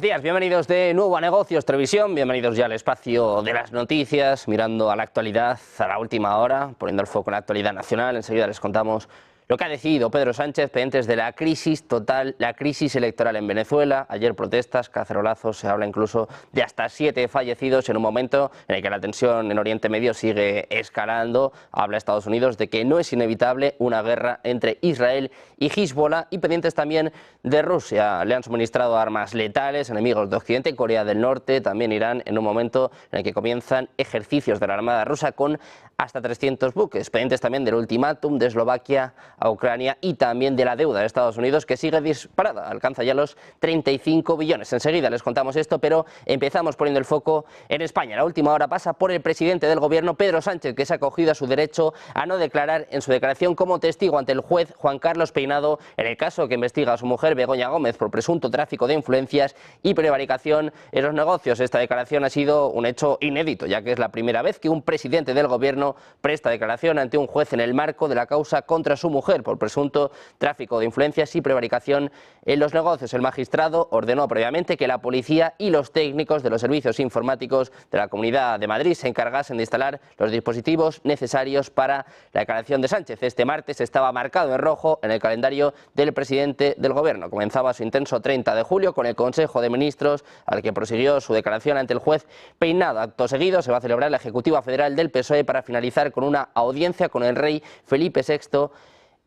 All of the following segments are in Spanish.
días, bienvenidos de nuevo a Negocios Televisión, bienvenidos ya al espacio de las noticias, mirando a la actualidad, a la última hora, poniendo el foco en la actualidad nacional. Enseguida les contamos lo que ha decidido Pedro Sánchez pendientes de la crisis total, la crisis electoral en Venezuela. Ayer protestas, cacerolazos, se habla incluso de hasta 7 fallecidos en un momento en el que la tensión en Oriente Medio sigue escalando. Habla Estados Unidos de que no es inevitable una guerra entre Israel y Hezbollah, y pendientes también de Rusia. Le han suministrado armas letales, enemigos de Occidente, Corea del Norte, también Irán, en un momento en el que comienzan ejercicios de la Armada rusa con hasta 300 buques, pendientes también del ultimátum de Eslovaquia a Ucrania y también de la deuda de Estados Unidos, que sigue disparada, alcanza ya los 35 billones. Enseguida les contamos esto, pero empezamos poniendo el foco en España. La última hora pasa por el presidente del gobierno, Pedro Sánchez, que se ha acogido a su derecho a no declarar en su declaración como testigo ante el juez Juan Carlos Peinado en el caso que investiga a su mujer Begoña Gómez por presunto tráfico de influencias y prevaricación en los negocios. Esta declaración ha sido un hecho inédito, ya que es la primera vez que un presidente del gobierno presta declaración ante un juez en el marco de la causa contra su mujer por presunto tráfico de influencias y prevaricación en los negocios. El magistrado ordenó previamente que la policía y los técnicos de los servicios informáticos de la Comunidad de Madrid se encargasen de instalar los dispositivos necesarios para la declaración de Sánchez. Este martes estaba marcado en rojo en el calendario del presidente del gobierno. Comenzaba su intenso 30 de julio con el Consejo de Ministros, al que prosiguió su declaración ante el juez Peinado. Acto seguido se va a celebrar la Ejecutiva Federal del PSOE para finalizar con una audiencia con el rey Felipe VI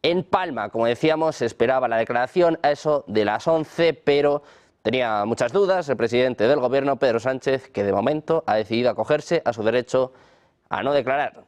en Palma. Como decíamos, se esperaba la declaración a eso de las 11, pero tenía muchas dudas el presidente del gobierno, Pedro Sánchez, que de momento ha decidido acogerse a su derecho a no declarar.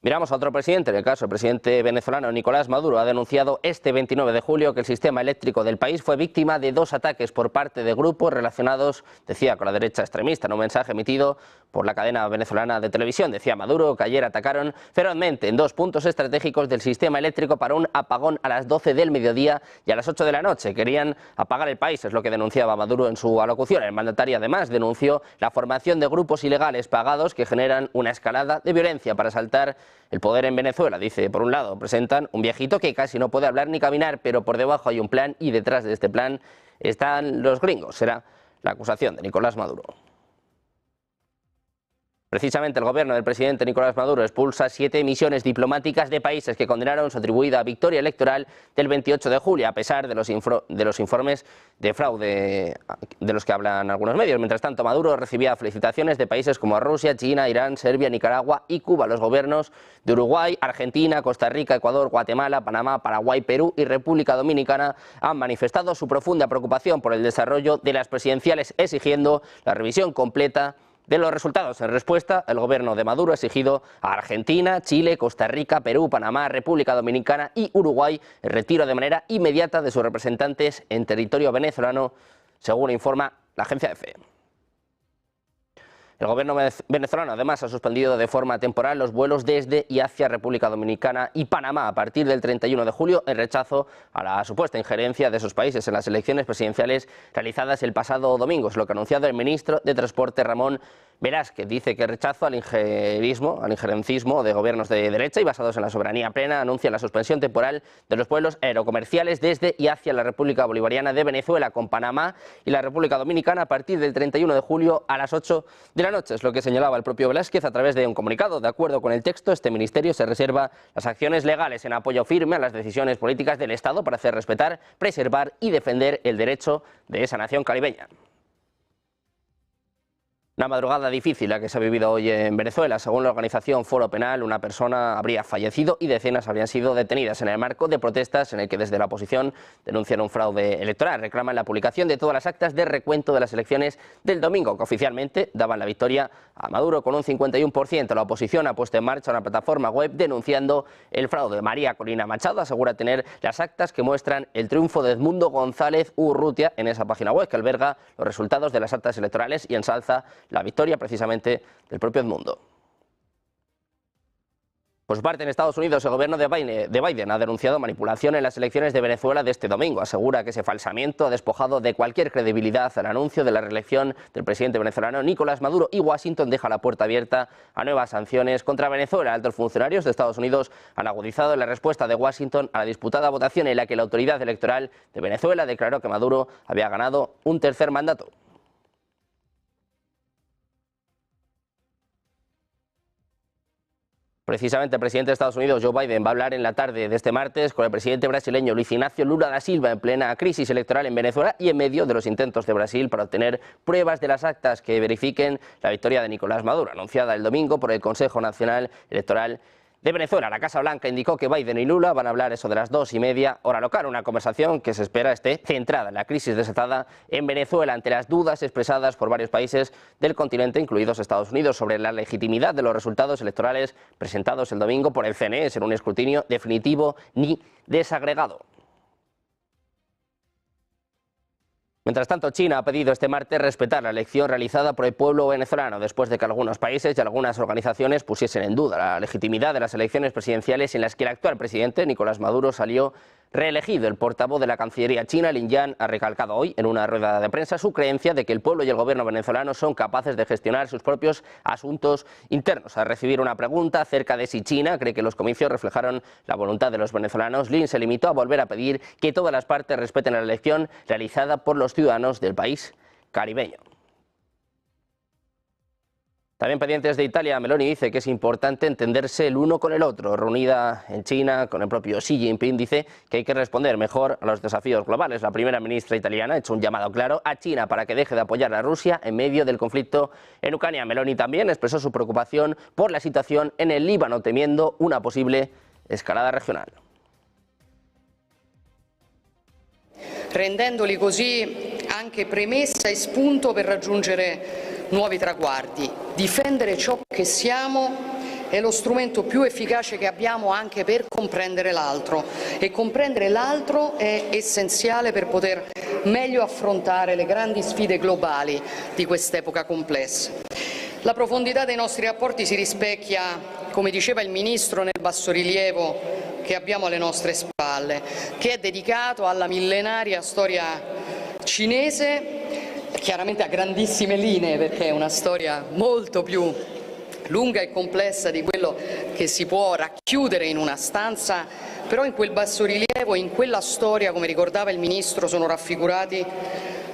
Miramos a otro presidente, en el caso del presidente venezolano Nicolás Maduro. Ha denunciado este 29 de julio que el sistema eléctrico del país fue víctima de 2 ataques por parte de grupos relacionados, decía, con la derecha extremista. En un mensaje emitido por la cadena venezolana de televisión, decía Maduro que ayer atacaron ferozmente en 2 puntos estratégicos del sistema eléctrico para un apagón a las 12 del mediodía y a las 8 de la noche. Querían apagar el país, es lo que denunciaba Maduro en su alocución. El mandatario además denunció la formación de grupos ilegales pagados que generan una escalada de violencia para asaltar el poder en Venezuela. Dice, por un lado, presentan un viejito que casi no puede hablar ni caminar, pero por debajo hay un plan y detrás de este plan están los gringos. Será la acusación de Nicolás Maduro. Precisamente el gobierno del presidente Nicolás Maduro expulsa 7 misiones diplomáticas de países que condenaron su atribuida victoria electoral del 28 de julio, a pesar de los informes de fraude de los que hablan algunos medios. Mientras tanto, Maduro recibía felicitaciones de países como Rusia, China, Irán, Serbia, Nicaragua y Cuba. Los gobiernos de Uruguay, Argentina, Costa Rica, Ecuador, Guatemala, Panamá, Paraguay, Perú y República Dominicana han manifestado su profunda preocupación por el desarrollo de las presidenciales, exigiendo la revisión completa de los resultados. En respuesta, el gobierno de Maduro ha exigido a Argentina, Chile, Costa Rica, Perú, Panamá, República Dominicana y Uruguay el retiro de manera inmediata de sus representantes en territorio venezolano, según informa la agencia EFE. El gobierno venezolano además ha suspendido de forma temporal los vuelos desde y hacia República Dominicana y Panamá a partir del 31 de julio en rechazo a la supuesta injerencia de esos países en las elecciones presidenciales realizadas el pasado domingo. Es lo que ha anunciado el ministro de Transporte Ramón Velázquez. Dice que rechazo al injerencismo de gobiernos de derecha y basados en la soberanía plena. Anuncia la suspensión temporal de los vuelos aerocomerciales desde y hacia la República Bolivariana de Venezuela con Panamá y la República Dominicana a partir del 31 de julio a las 8 de la noche. Es lo que señalaba el propio Velázquez a través de un comunicado. De acuerdo con el texto, este ministerio se reserva las acciones legales en apoyo firme a las decisiones políticas del Estado para hacer respetar, preservar y defender el derecho de esa nación caribeña. Una madrugada difícil la que se ha vivido hoy en Venezuela. Según la organización Foro Penal, una persona habría fallecido y decenas habrían sido detenidas en el marco de protestas en el que desde la oposición denuncian un fraude electoral. Reclaman la publicación de todas las actas de recuento de las elecciones del domingo, que oficialmente daban la victoria a Maduro con un 51%. La oposición ha puesto en marcha una plataforma web denunciando el fraude. María Corina Machado asegura tener las actas que muestran el triunfo de Edmundo González Urrutia en esa página web que alberga los resultados de las actas electorales y ensalza la victoria precisamente del propio Edmundo. Por su parte, en Estados Unidos, el gobierno de Biden ha denunciado manipulación en las elecciones de Venezuela de este domingo. Asegura que ese falsamiento ha despojado de cualquier credibilidad al anuncio de la reelección del presidente venezolano Nicolás Maduro, y Washington deja la puerta abierta a nuevas sanciones contra Venezuela. Altos funcionarios de Estados Unidos han agudizado la respuesta de Washington a la disputada votación en la que la autoridad electoral de Venezuela declaró que Maduro había ganado un tercer mandato. Precisamente el presidente de Estados Unidos, Joe Biden, va a hablar en la tarde de este martes con el presidente brasileño Luis Ignacio Lula da Silva en plena crisis electoral en Venezuela y en medio de los intentos de Brasil para obtener pruebas de las actas que verifiquen la victoria de Nicolás Maduro, anunciada el domingo por el Consejo Nacional Electoral de Venezuela. La Casa Blanca indicó que Biden y Lula van a hablar eso de las 2:30 hora local, una conversación que se espera esté centrada en la crisis desatada en Venezuela ante las dudas expresadas por varios países del continente, incluidos Estados Unidos, sobre la legitimidad de los resultados electorales presentados el domingo por el CNE en un escrutinio definitivo ni desagregado. Mientras tanto, China ha pedido este martes respetar la elección realizada por el pueblo venezolano, después de que algunos países y algunas organizaciones pusiesen en duda la legitimidad de las elecciones presidenciales en las que el actual presidente, Nicolás Maduro, salió reelegido. El portavoz de la Cancillería china, Lin Yan, ha recalcado hoy en una rueda de prensa su creencia de que el pueblo y el gobierno venezolano son capaces de gestionar sus propios asuntos internos. Al recibir una pregunta acerca de si China cree que los comicios reflejaron la voluntad de los venezolanos, Lin se limitó a volver a pedir que todas las partes respeten la elección realizada por los ciudadanos del país caribeño. También pendientes de Italia, Meloni dice que es importante entenderse el uno con el otro. Reunida en China con el propio Xi Jinping, dice que hay que responder mejor a los desafíos globales. La primera ministra italiana ha hecho un llamado claro a China para que deje de apoyar a Rusia en medio del conflicto en Ucrania. Meloni también expresó su preocupación por la situación en el Líbano, temiendo una posible escalada regional. Rendendoli così anche premessa e spunto per raggiungere nuovi traguardi. Difendere ciò che siamo è lo strumento più efficace che abbiamo anche per comprendere l'altro, e comprendere l'altro è essenziale per poter meglio affrontare le grandi sfide globali di quest'epoca complessa. La profondità dei nostri rapporti si rispecchia, come diceva il Ministro, nel bassorilievo che abbiamo alle nostre spalle, che è dedicato alla millenaria storia cinese, chiaramente a grandissime linee, perché è una storia molto più lunga e complessa di quello che si può racchiudere in una stanza, però in quel bassorilievo, in quella storia, come ricordava il Ministro, sono raffigurati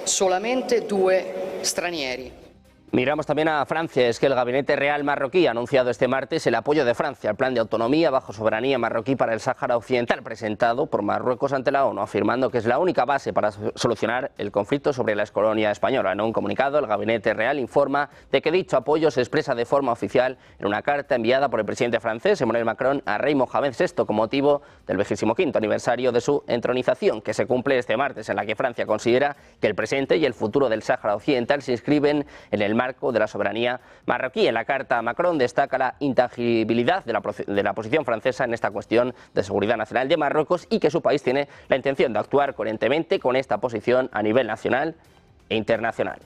solamente 2 stranieri. Miramos también a Francia. Es que el Gabinete Real marroquí ha anunciado este martes el apoyo de Francia al plan de autonomía bajo soberanía marroquí para el Sáhara Occidental, presentado por Marruecos ante la ONU, afirmando que es la única base para solucionar el conflicto sobre la excolonia española. En un comunicado, el Gabinete Real informa de que dicho apoyo se expresa de forma oficial en una carta enviada por el presidente francés Emmanuel Macron a Rey Mohamed VI con motivo del 25º aniversario de su entronización, que se cumple este martes, en la que Francia considera que el presente y el futuro del Sáhara Occidental se inscriben en el marco de la soberanía marroquí. En la carta, Macron destaca la intangibilidad de la posición francesa en esta cuestión de seguridad nacional de Marruecos y que su país tiene la intención de actuar coherentemente con esta posición a nivel nacional e internacional.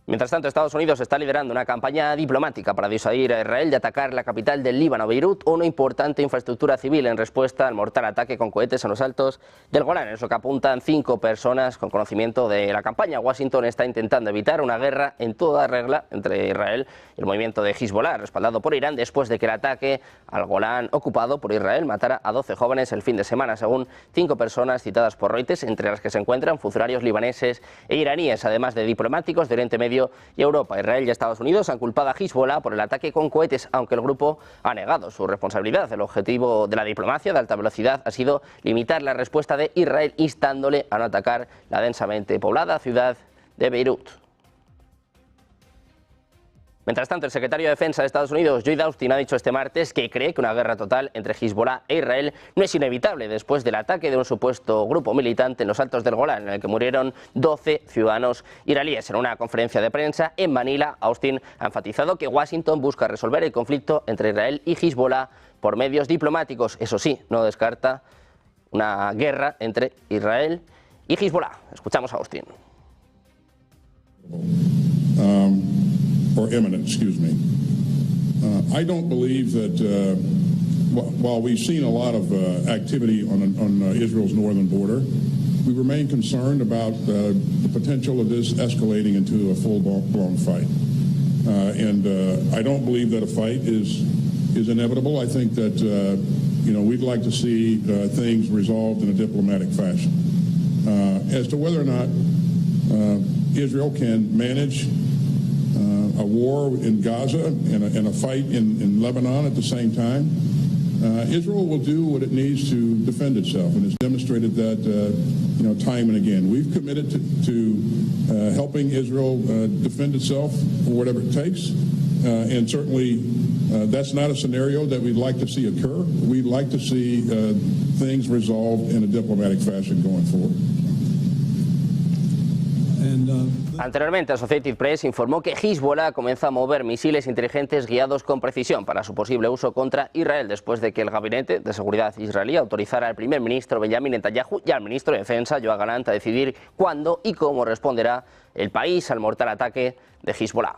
Mientras tanto, Estados Unidos está liderando una campaña diplomática para disuadir a Israel de atacar la capital del Líbano, Beirut, o una importante infraestructura civil en respuesta al mortal ataque con cohetes en los altos del Golán. En eso que apuntan 5 personas con conocimiento de la campaña. Washington está intentando evitar una guerra en toda regla entre Israel y el movimiento de Hezbollah, respaldado por Irán, después de que el ataque al Golán ocupado por Israel matara a 12 jóvenes el fin de semana, según 5 personas citadas por Reuters, entre las que se encuentran funcionarios libaneses e iraníes, además de diplomáticos de Oriente Medio y Europa. Israel y Estados Unidos han culpado a Hezbollah por el ataque con cohetes, aunque el grupo ha negado su responsabilidad. El objetivo de la diplomacia de alta velocidad ha sido limitar la respuesta de Israel, instándole a no atacar la densamente poblada ciudad de Beirut. Mientras tanto, el secretario de Defensa de Estados Unidos, Lloyd Austin, ha dicho este martes que cree que una guerra total entre Hezbollah e Israel no es inevitable después del ataque de un supuesto grupo militante en los altos del Golán, en el que murieron 12 ciudadanos iraníes. En una conferencia de prensa en Manila, Austin ha enfatizado que Washington busca resolver el conflicto entre Israel y Hezbollah por medios diplomáticos. Eso sí, no descarta una guerra entre Israel y Hezbollah. Escuchamos a Austin. Or imminent, excuse me. I don't believe that while we've seen a lot of activity on Israel's northern border, we remain concerned about the potential of this escalating into a full-blown fight. I don't believe that a fight is inevitable. I think that we'd like to see things resolved in a diplomatic fashion. As to whether or not Israel can manage a war in Gaza and a fight in Lebanon at the same time, Israel will do what it needs to defend itself, and it's demonstrated that time and again. We've committed to helping Israel defend itself for whatever it takes, and certainly that's not a scenario that we'd like to see occur. We'd like to see things resolved in a diplomatic fashion going forward. Anteriormente, Associated Press informó que Hezbollah comienza a mover misiles inteligentes guiados con precisión para su posible uso contra Israel, después de que el Gabinete de Seguridad israelí autorizara al primer ministro Benjamin Netanyahu y al ministro de Defensa Yoav Gallant a decidir cuándo y cómo responderá el país al mortal ataque de Hezbollah.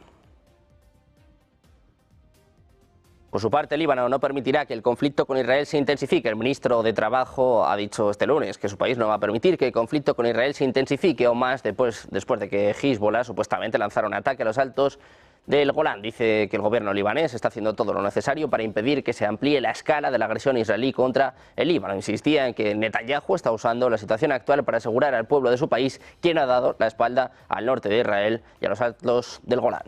Por su parte, Líbano no permitirá que el conflicto con Israel se intensifique. El ministro de Trabajo ha dicho este lunes que su país no va a permitir que el conflicto con Israel se intensifique aún más después de que Hezbollah supuestamente lanzara un ataque a los altos del Golán. Dice que el gobierno libanés está haciendo todo lo necesario para impedir que se amplíe la escala de la agresión israelí contra el Líbano. Insistía en que Netanyahu está usando la situación actual para asegurar al pueblo de su país, quien ha dado la espalda al norte de Israel y a los altos del Golán.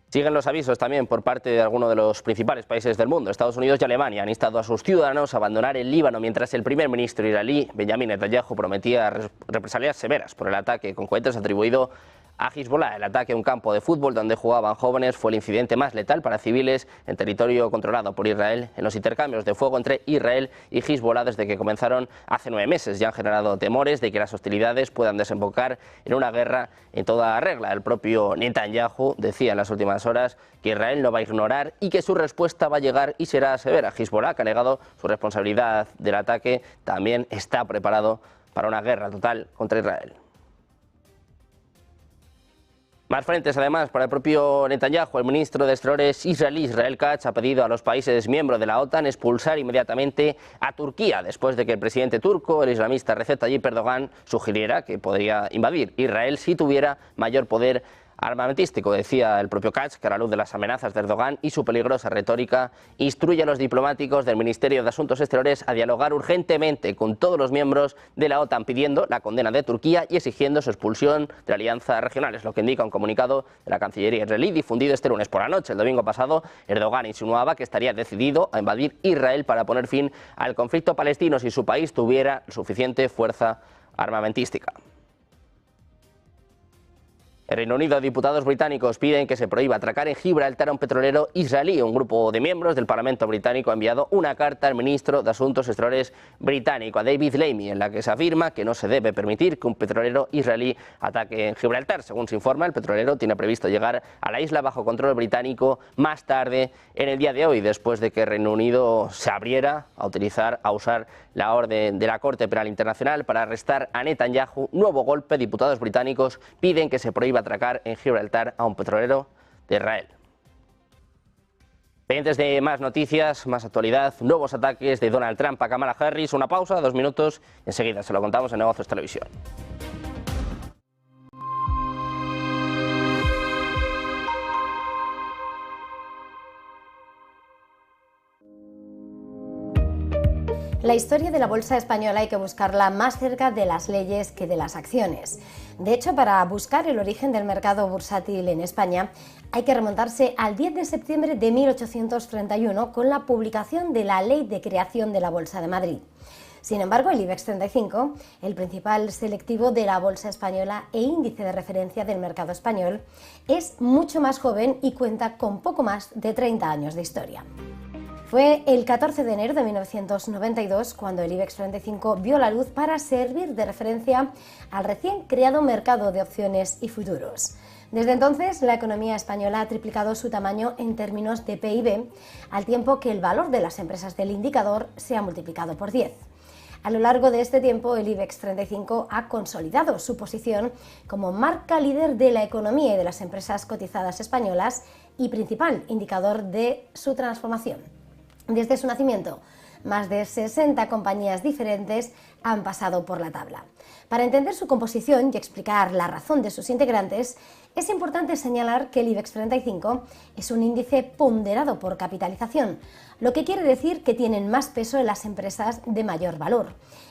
Siguen los avisos también por parte de algunos de los principales países del mundo. Estados Unidos y Alemania han instado a sus ciudadanos a abandonar el Líbano, mientras el primer ministro israelí, Benjamin Netanyahu, prometía represalias severas por el ataque con cohetes atribuido a Hezbollah. El ataque a un campo de fútbol donde jugaban jóvenes fue el incidente más letal para civiles en territorio controlado por Israel. En los intercambios de fuego entre Israel y Hezbollah desde que comenzaron hace 9 meses ya han generado temores de que las hostilidades puedan desembocar en una guerra en toda regla. El propio Netanyahu decía en las últimas horas que Israel no va a ignorar y que su respuesta va a llegar y será severa. Hezbollah, que ha negado su responsabilidad del ataque, también está preparado para una guerra total contra Israel. Más frentes, además, para el propio Netanyahu. El ministro de Exteriores israelí, Israel Katz, ha pedido a los países miembros de la OTAN expulsar inmediatamente a Turquía, después de que el presidente turco, el islamista Recep Tayyip Erdogan, sugiriera que podría invadir Israel si tuviera mayor poder armamentístico. Decía el propio Katz que a la luz de las amenazas de Erdogan y su peligrosa retórica, instruye a los diplomáticos del Ministerio de Asuntos Exteriores a dialogar urgentemente con todos los miembros de la OTAN, pidiendo la condena de Turquía y exigiendo su expulsión de la alianza regional. Es lo que indica un comunicado de la Cancillería israelí difundido este lunes por la noche. El domingo pasado, Erdogan insinuaba que estaría decidido a invadir Israel para poner fin al conflicto palestino si su país tuviera suficiente fuerza armamentística. El Reino Unido, diputados británicos piden que se prohíba atracar en Gibraltar a un petrolero israelí. Un grupo de miembros del Parlamento británico ha enviado una carta al ministro de Asuntos Exteriores británico, a David Lammy, en la que se afirma que no se debe permitir que un petrolero israelí ataque en Gibraltar. Según se informa, el petrolero tiene previsto llegar a la isla bajo control británico más tarde en el día de hoy, después de que el Reino Unido se abriera a usar la orden de la Corte Penal Internacional para arrestar a Netanyahu. Nuevo golpe. Diputados británicos piden que se prohíba atracar en Gibraltar a un petrolero de Israel. Pendientes de más noticias, más actualidad, nuevos ataques de Donald Trump a Kamala Harris. Una pausa, 2 minutos, enseguida se lo contamos en Negocios Televisión. La historia de la bolsa española hay que buscarla más cerca de las leyes que de las acciones. De hecho, para buscar el origen del mercado bursátil en España, hay que remontarse al 10 de septiembre de 1831 con la publicación de la Ley de Creación de la Bolsa de Madrid. Sin embargo, el IBEX 35, el principal selectivo de la bolsa española e índice de referencia del mercado español, es mucho más joven y cuenta con poco más de 30 años de historia. Fue el 14 de enero de 1992 cuando el IBEX 35 vio la luz para servir de referencia al recién creado mercado de opciones y futuros. Desde entonces, la economía española ha triplicado su tamaño en términos de PIB, al tiempo que el valor de las empresas del indicador se ha multiplicado por 10. A lo largo de este tiempo, el IBEX 35 ha consolidado su posición como marca líder de la economía y de las empresas cotizadas españolas y principal indicador de su transformación. Desde su nacimiento, más de 60 compañías diferentes han pasado por la tabla. Para entender su composición y explicar la razón de sus integrantes, es importante señalar que el IBEX 35 es un índice ponderado por capitalización, lo que quiere decir que tienen más peso en las empresas de mayor valor,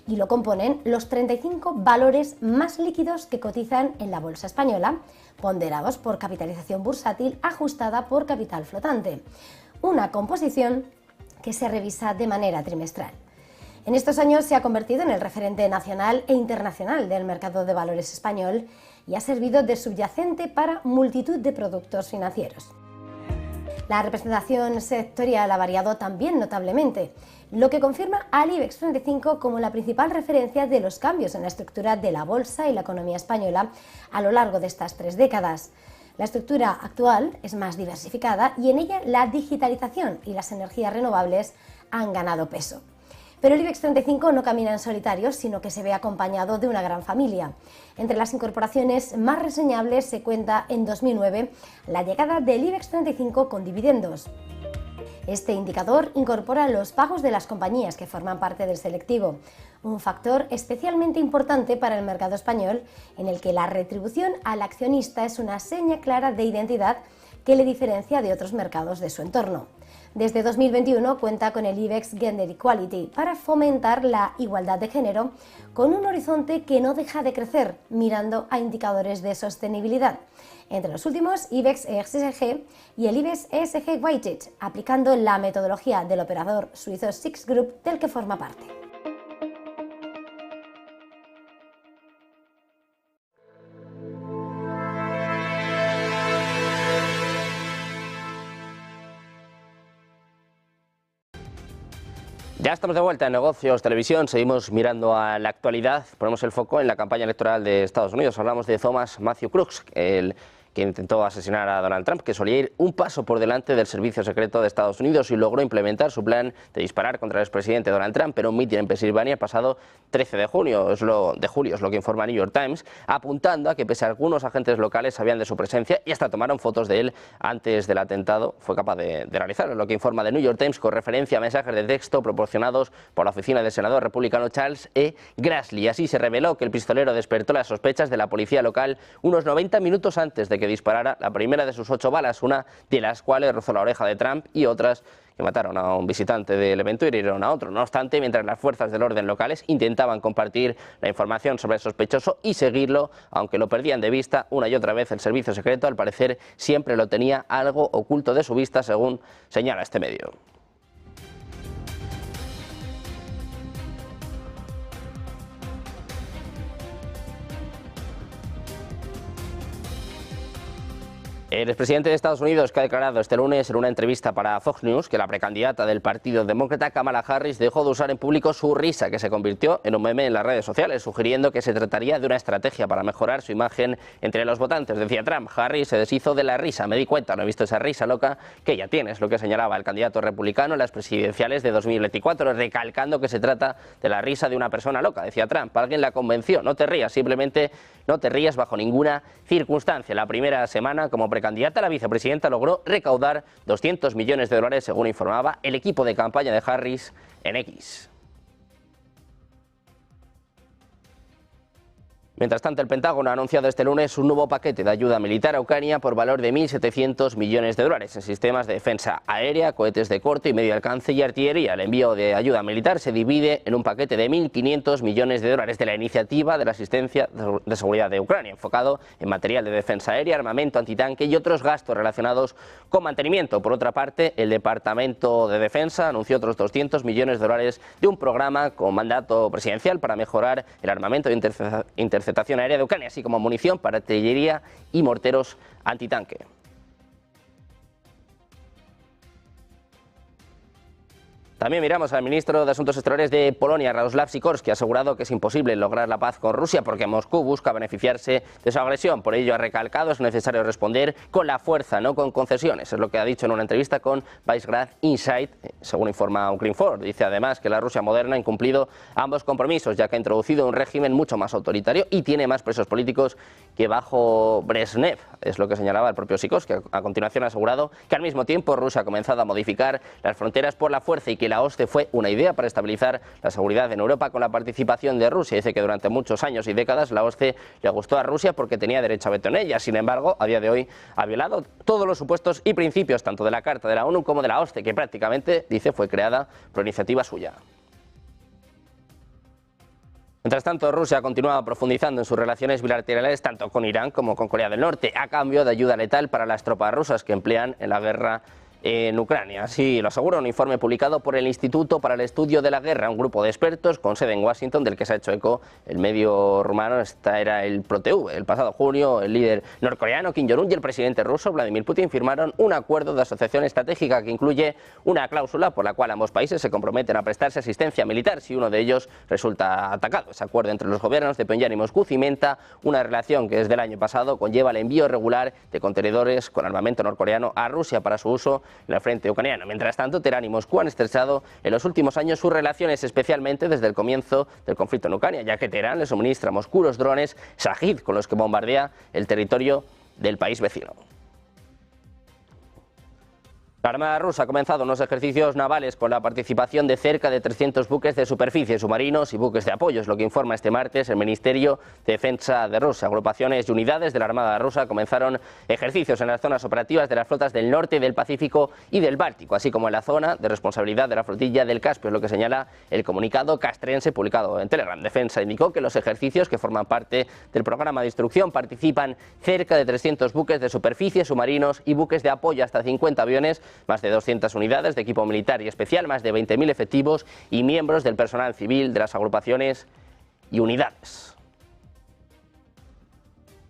y lo componen los 35 valores más líquidos que cotizan en la bolsa española, ponderados por capitalización bursátil ajustada por capital flotante, una composición que se revisa de manera trimestral. En estos años se ha convertido en el referente nacional e internacional del mercado de valores español y ha servido de subyacente para multitud de productos financieros. La representación sectorial ha variado también notablemente, lo que confirma al IBEX 35 como la principal referencia de los cambios en la estructura de la bolsa y la economía española a lo largo de estas 3 décadas. La estructura actual es más diversificada y en ella la digitalización y las energías renovables han ganado peso. Pero el IBEX 35 no camina en solitario, sino que se ve acompañado de una gran familia. Entre las incorporaciones más reseñables se cuenta en 2009 la llegada del IBEX 35 con dividendos. Este indicador incorpora los pagos de las compañías que forman parte del selectivo, un factor especialmente importante para el mercado español, en el que la retribución al accionista es una seña clara de identidad que le diferencia de otros mercados de su entorno. Desde 2021 cuenta con el IBEX Gender Equality para fomentar la igualdad de género, con un horizonte que no deja de crecer mirando a indicadores de sostenibilidad. Entre los últimos, IBEX ESG y el IBEX ESG Weighted, aplicando la metodología del operador suizo SIX Group del que forma parte. Ya estamos de vuelta en Negocios Televisión, seguimos mirando a la actualidad, ponemos el foco en la campaña electoral de Estados Unidos. Hablamos de Thomas Matthew Crooks, el que intentó asesinar a Donald Trump, que solía ir un paso por delante del Servicio Secreto de Estados Unidos y logró implementar su plan de disparar contra el expresidente Donald Trump en un mitin en Pensilvania el pasado 13 de julio, es lo que informa New York Times, apuntando a que pese a algunos agentes locales sabían de su presencia y hasta tomaron fotos de él antes del atentado, fue capaz de realizarlo, lo que informa The New York Times con referencia a mensajes de texto proporcionados por la oficina del senador republicano Charles E. Grassley. Así se reveló que el pistolero despertó las sospechas de la policía local unos 90 minutos antes de que disparara la primera de sus 8 balas, una de las cuales rozó la oreja de Trump y otras que mataron a un visitante del evento y hirieron a otro. No obstante, mientras las fuerzas del orden locales intentaban compartir la información sobre el sospechoso y seguirlo, aunque lo perdían de vista una y otra vez, el servicio secreto al parecer siempre lo tenía algo oculto de su vista, según señala este medio. El expresidente de Estados Unidos, que ha declarado este lunes en una entrevista para Fox News que la precandidata del Partido Demócrata, Kamala Harris, dejó de usar en público su risa, que se convirtió en un meme en las redes sociales, sugiriendo que se trataría de una estrategia para mejorar su imagen entre los votantes. Decía Trump, Harris se deshizo de la risa, me di cuenta, no he visto esa risa loca que ella tiene, es lo que señalaba el candidato republicano en las presidenciales de 2024, recalcando que se trata de la risa de una persona loca. Decía Trump, alguien la convenció, no te rías, simplemente no te rías bajo ninguna circunstancia. La primera semana como precandidata, la vicepresidenta logró recaudar $200 millones, según informaba el equipo de campaña de Harris en X. Mientras tanto, el Pentágono ha anunciado este lunes un nuevo paquete de ayuda militar a Ucrania por valor de $1.700 millones en sistemas de defensa aérea, cohetes de corto y medio alcance y artillería. El envío de ayuda militar se divide en un paquete de $1.500 millones de la iniciativa de la asistencia de seguridad de Ucrania, enfocado en material de defensa aérea, armamento antitanque y otros gastos relacionados con mantenimiento. Por otra parte, el Departamento de Defensa anunció otros $200 millones de un programa con mandato presidencial para mejorar el armamento de interceptación aérea de Ucrania, así como munición para artillería y morteros antitanque. También miramos al ministro de Asuntos Exteriores de Polonia, Radosław Sikorski, ha asegurado que es imposible lograr la paz con Rusia porque Moscú busca beneficiarse de su agresión. Por ello ha recalcado es necesario responder con la fuerza, no con concesiones. Es lo que ha dicho en una entrevista con Visegrad Insight, según informa Ukrinform. Dice además que la Rusia moderna ha incumplido ambos compromisos, ya que ha introducido un régimen mucho más autoritario y tiene más presos políticos que bajo Brezhnev. Es lo que señalaba el propio Sikorski. A continuación ha asegurado que al mismo tiempo Rusia ha comenzado a modificar las fronteras por la fuerza y que la OSCE fue una idea para estabilizar la seguridad en Europa con la participación de Rusia. Dice que durante muchos años y décadas la OSCE le gustó a Rusia porque tenía derecho a veto en ella. Sin embargo, a día de hoy ha violado todos los supuestos y principios tanto de la Carta de la ONU como de la OSCE, que prácticamente, dice, fue creada por iniciativa suya. Mientras tanto, Rusia ha continuado profundizando en sus relaciones bilaterales tanto con Irán como con Corea del Norte, a cambio de ayuda letal para las tropas rusas que emplean en la guerra en Ucrania. Así lo asegura un informe publicado por el Instituto para el Estudio de la Guerra, un grupo de expertos con sede en Washington del que se ha hecho eco el medio rumano. Esta era el ProTV. El pasado junio, el líder norcoreano Kim Jong-un y el presidente ruso Vladimir Putin firmaron un acuerdo de asociación estratégica que incluye una cláusula por la cual ambos países se comprometen a prestarse asistencia militar si uno de ellos resulta atacado. Ese acuerdo entre los gobiernos de Pyongyang y Moscú cimenta una relación que desde el año pasado conlleva el envío regular de contenedores con armamento norcoreano a Rusia para su uso en el frente ucraniano. Mientras tanto, Teherán y Moscú han estrechado en los últimos años sus relaciones, especialmente desde el comienzo del conflicto en Ucrania, ya que Teherán le suministra a Moscú los drones Shahid con los que bombardea el territorio del país vecino. La Armada rusa ha comenzado unos ejercicios navales con la participación de cerca de 300 buques de superficie, submarinos y buques de apoyo, es lo que informa este martes el Ministerio de Defensa de Rusia. Agrupaciones y unidades de la Armada rusa comenzaron ejercicios en las zonas operativas de las flotas del norte, del Pacífico y del Báltico, así como en la zona de responsabilidad de la flotilla del Caspio, es lo que señala el comunicado castrense publicado en Telegram. Defensa indicó que los ejercicios que forman parte del programa de instrucción participan cerca de 300 buques de superficie, submarinos y buques de apoyo, hasta 50 aviones, más de 200 unidades de equipo militar y especial, más de 20.000 efectivos y miembros del personal civil de las agrupaciones y unidades.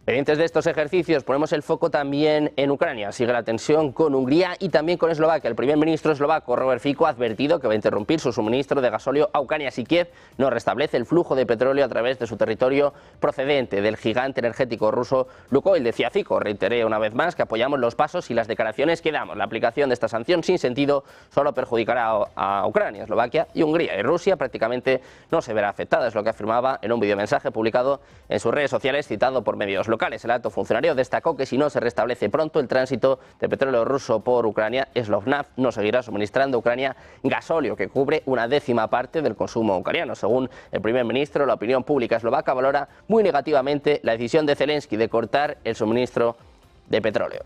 Pendientes de estos ejercicios, ponemos el foco también en Ucrania. Sigue la tensión con Hungría y también con Eslovaquia. El primer ministro eslovaco, Robert Fico, ha advertido que va a interrumpir su suministro de gasóleo a Ucrania si Kiev no restablece el flujo de petróleo a través de su territorio procedente del gigante energético ruso Lukoil. Decía Fico: reiteré una vez más que apoyamos los pasos y las declaraciones que damos. La aplicación de esta sanción sin sentido solo perjudicará a Ucrania, Eslovaquia y Hungría. Y Rusia prácticamente no se verá afectada, es lo que afirmaba en un videomensaje publicado en sus redes sociales, citado por medios locales. El alto funcionario destacó que si no se restablece pronto el tránsito de petróleo ruso por Ucrania, Slovnaft no seguirá suministrando a Ucrania gasóleo, que cubre una décima parte del consumo ucraniano. Según el primer ministro, la opinión pública eslovaca valora muy negativamente la decisión de Zelensky de cortar el suministro de petróleo.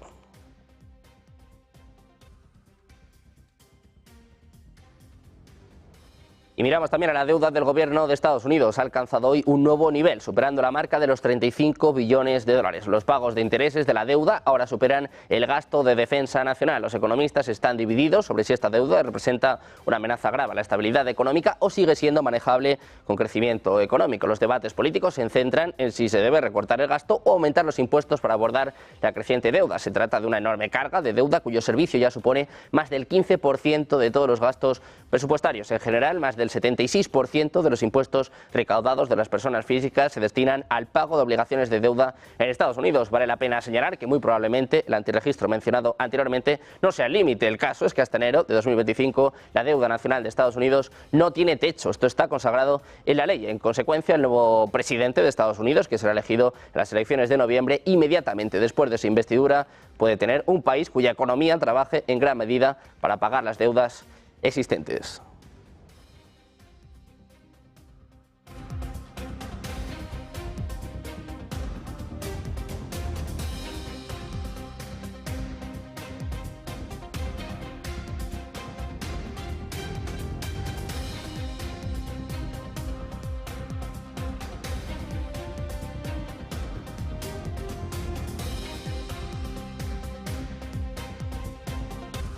Y miramos también a la deuda del gobierno de Estados Unidos. Ha alcanzado hoy un nuevo nivel, superando la marca de los 35 billones de dólares. Los pagos de intereses de la deuda ahora superan el gasto de defensa nacional. Los economistas están divididos sobre si esta deuda representa una amenaza grave a la estabilidad económica o sigue siendo manejable con crecimiento económico. Los debates políticos se centran en si se debe recortar el gasto o aumentar los impuestos para abordar la creciente deuda. Se trata de una enorme carga de deuda cuyo servicio ya supone más del 15% de todos los gastos presupuestarios. En general, más del 76% de los impuestos recaudados de las personas físicas se destinan al pago de obligaciones de deuda en Estados Unidos. Vale la pena señalar que muy probablemente el antirregistro mencionado anteriormente no sea el límite. El caso es que hasta enero de 2025 la deuda nacional de Estados Unidos no tiene techo. Esto está consagrado en la ley. En consecuencia, el nuevo presidente de Estados Unidos, que será elegido en las elecciones de noviembre, inmediatamente después de su investidura, puede tener un país cuya economía trabaje en gran medida para pagar las deudas existentes.